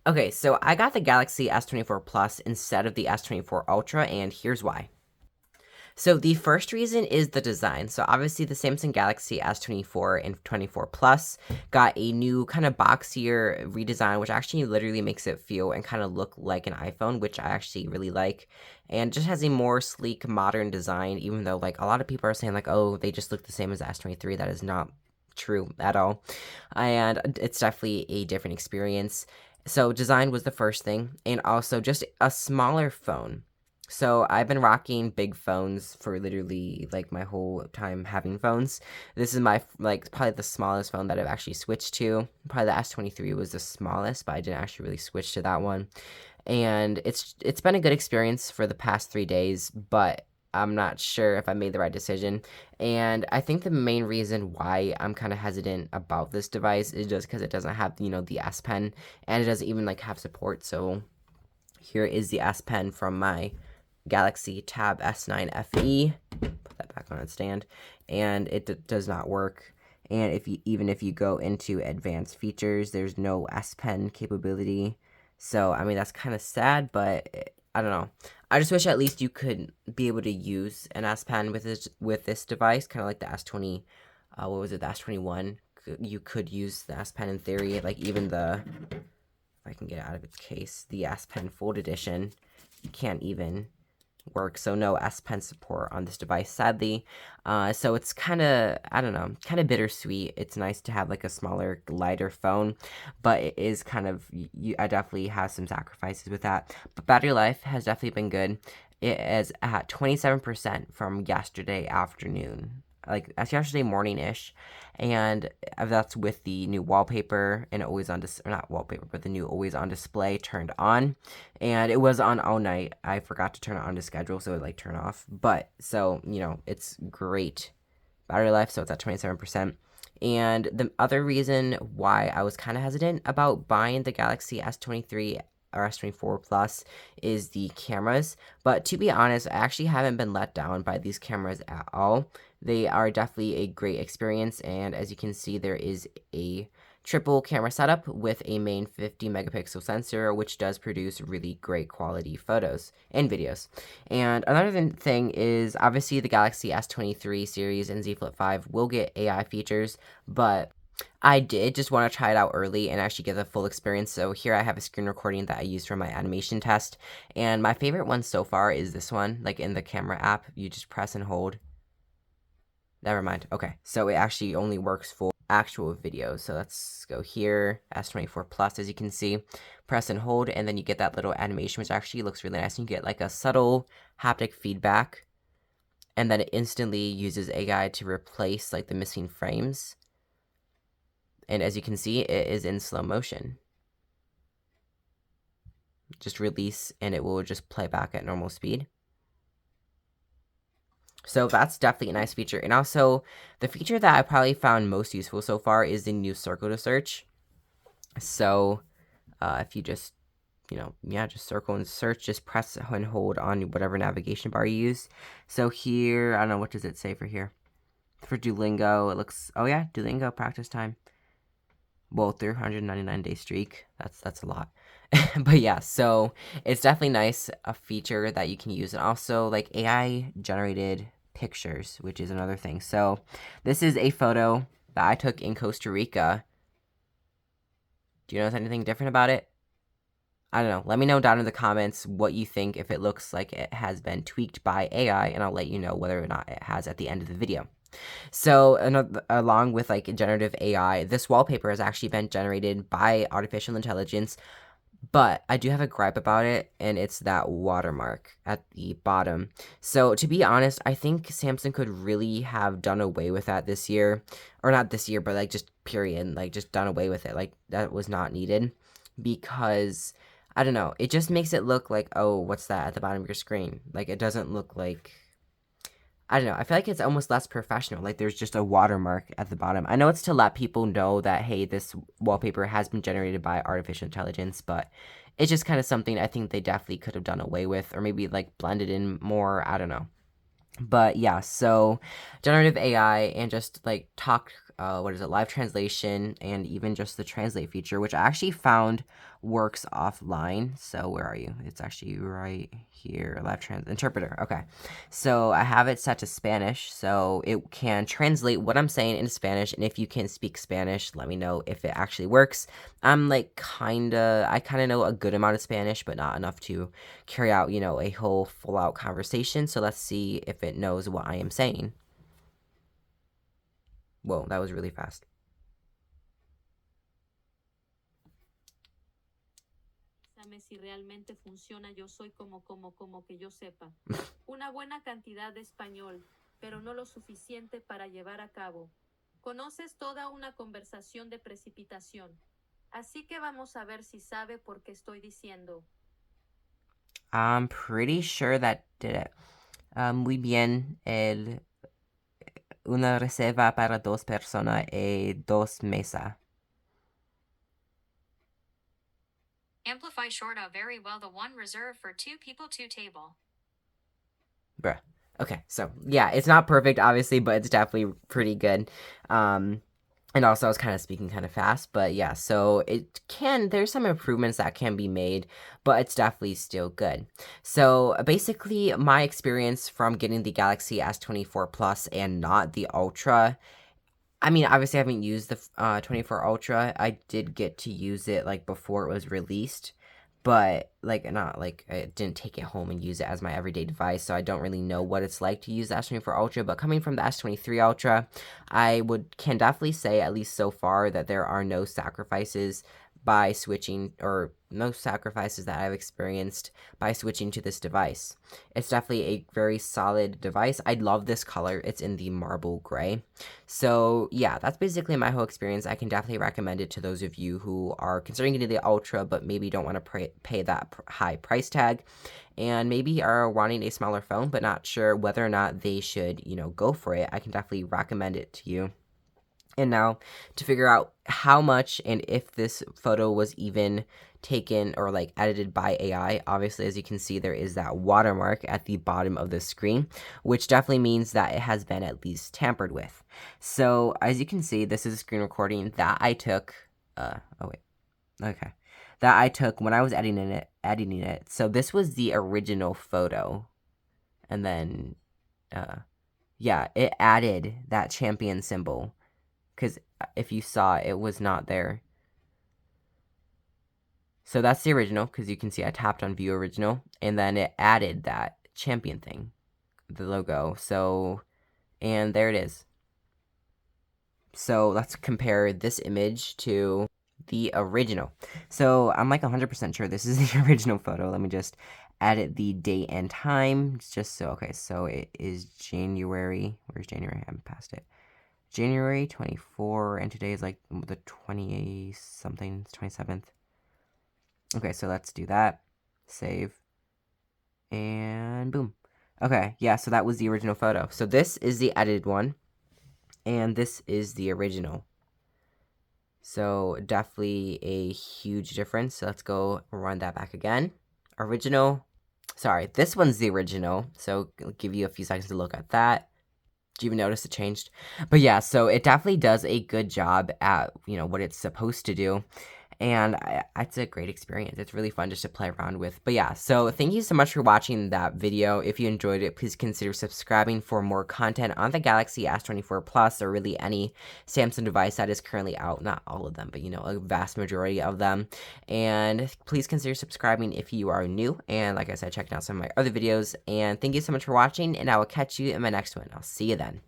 Okay, so I got the Galaxy S24 Plus instead of the S24 Ultra, and here's why. So the first reason is the design. So obviously the Samsung Galaxy S24 and 24 Plus got a new kind of boxier redesign, which actually literally makes it feel and kind of look like an iPhone, which I actually really like. And just has a more sleek, modern design, even though like a lot of people are saying like, oh, they just look the same as the S23. That is not true at all. And it's definitely a different experience. So design was the first thing, and also just a smaller phone. So I've been rocking big phones for literally like my whole time having phones. This is my like probably the smallest phone that I've actually switched to. Probably the S23 was the smallest, but I didn't actually really switch to that one. And it's been a good experience for the past 3 days, but I'm not sure if I made the right decision. And I think the main reason why I'm kind of hesitant about this device is just because it doesn't have, the S Pen, and it doesn't even like have support. So here is the S Pen from my Galaxy Tab S9 FE. Put that back on its stand, and it does not work. And even if you go into advanced features, there's no S Pen capability. So I mean that's kind of sad, but I don't know. I just wish at least you could be able to use an S Pen with this device, kind of like the S20. What was it? The S21. You could use the S Pen in theory, like even the, if I can get it out of its case, the S Pen Fold Edition can't even work, so no S Pen support on this device, sadly. So it's kind of, I don't know, kind of bittersweet. It's nice to have like a smaller, lighter phone, but it is kind of, I definitely have some sacrifices with that. But battery life has definitely been good. It is at 27% from yesterday afternoon, like that's yesterday morning-ish, and that's with the new wallpaper and always on not wallpaper, but the new always on display turned on, and it was on all night. I forgot to turn it on to schedule, so it like turn off. But so it's great battery life, so it's at 27%. And the other reason why I was kind of hesitant about buying the Galaxy S23 or S24 Plus is the cameras. But to be honest, I actually haven't been let down by these cameras at all. They are definitely a great experience, and as you can see, there is a triple camera setup with a main 50 megapixel sensor, which does produce really great quality photos and videos. And another thing is obviously the Galaxy S23 series and Z Flip 5 will get AI features, but I did just want to try it out early and actually get the full experience. So here I have a screen recording that I used for my animation test, and my favorite one so far is this one. Like in the camera app, you just press and hold. Never mind. Okay, so it actually only works for actual videos. So let's go here, S24 Plus, as you can see. Press and hold, and then you get that little animation, which actually looks really nice. You get like a subtle haptic feedback, and then it instantly uses AI to replace like the missing frames. And as you can see, it is in slow motion. Just release, and it will just play back at normal speed. So that's definitely a nice feature. And also, the feature that I probably found most useful so far is the new circle to search. So, if you just, just circle and search, just press and hold on whatever navigation bar you use. So here, I don't know, what does it say for here? For Duolingo, it looks, oh yeah, Duolingo practice time. Well, 399-day streak, that's a lot. But yeah, so it's definitely nice, a feature that you can use. And also like AI generated pictures, which is another thing. So this is a photo that I took in Costa Rica. Do you notice anything different about it? I don't know. Let me know down in the comments what you think, if it looks like it has been tweaked by AI, and I'll let you know whether or not it has at the end of the video. So along with like generative AI, this wallpaper has actually been generated by artificial intelligence, but I do have a gripe about it, and it's that watermark at the bottom. So to be honest, I think Samsung could really have done away with that this year, or not this year, but like just period, like just done away with it. Like that was not needed, because I don't know, it just makes it look like, oh, what's that at the bottom of your screen? Like it doesn't look like, I don't know. I feel like it's almost less professional. Like there's just a watermark at the bottom. I know it's to let people know that, hey, this wallpaper has been generated by artificial intelligence, but it's just kind of something I think they definitely could have done away with, or maybe like blended in more. I don't know. But yeah, so generative AI, and just like talk what is it, live translation, and even just the translate feature, which I actually found works offline. So where are you? It's actually right here, interpreter. Okay, so I have it set to Spanish, so it can translate what I'm saying into Spanish. And if you can speak Spanish, let me know if it actually works. I kind of know a good amount of Spanish, but not enough to carry out, a whole full out conversation. So let's see if it knows what I am saying. Whoa, that was really fast. Si realmente funciona, yo soy como que yo sepa. Una buena cantidad de español, pero no lo suficiente para llevar a cabo. Conoces toda una conversación de precipitación. Así que vamos a ver si sabe por qué estoy diciendo. I'm pretty sure that did it. Muy bien, una reserva para 2 personas y 2 mesas. Amplify short of very well the one reserved for 2 people 2 table. Bruh. Okay, so yeah, it's not perfect, obviously, but it's definitely pretty good. And also I was kind of speaking kind of fast, but yeah, so there's some improvements that can be made, but it's definitely still good. So basically my experience from getting the Galaxy S24 Plus and not the Ultra, I mean, obviously I haven't used the 24 Ultra. I did get to use it like before it was released, but I didn't take it home and use it as my everyday device, so I don't really know what it's like to use the S24 Ultra. But coming from the S23 Ultra, can definitely say, at least so far, that there are no sacrifices by switching, or no sacrifices that I've experienced by switching to this device. It's definitely a very solid device. I love this color. It's in the marble gray. So yeah, that's basically my whole experience. I can definitely recommend it to those of you who are considering getting the Ultra, but maybe don't want to pay that high price tag, and maybe are wanting a smaller phone, but not sure whether or not they should, go for it. I can definitely recommend it to you. And now, to figure out how much and if this photo was even taken or edited by AI, obviously, as you can see, there is that watermark at the bottom of the screen, which definitely means that it has been at least tampered with. So as you can see, this is a screen recording that I took. That I took when I was editing it. So this was the original photo, and then yeah, it added that champion symbol. Because if you saw, it was not there. So that's the original, because you can see I tapped on view original, and then it added that champion thing, the logo. So, and there it is. So let's compare this image to the original. So I'm 100% sure this is the original photo. Let me just edit the date and time. Just so, okay, so it is January. Where's January? I'm past it. January 24, and today is the 28th something, 27th. Okay, so let's do that. Save. And boom. Okay, yeah, so that was the original photo. So this is the edited one, and this is the original. So definitely a huge difference. So let's go run that back again. Original. Sorry, this one's the original. So I'll give you a few seconds to look at that. Do you even notice it changed? But yeah, so it definitely does a good job at, what it's supposed to do. And it's a great experience. It's really fun just to play around with. But yeah, so thank you so much for watching that video. If you enjoyed it, please consider subscribing for more content on the Galaxy S24 Plus, or really any Samsung device that is currently out. Not all of them, but a vast majority of them. And please consider subscribing if you are new. And like I said, checking out some of my other videos. And thank you so much for watching, and I will catch you in my next one. I'll see you then.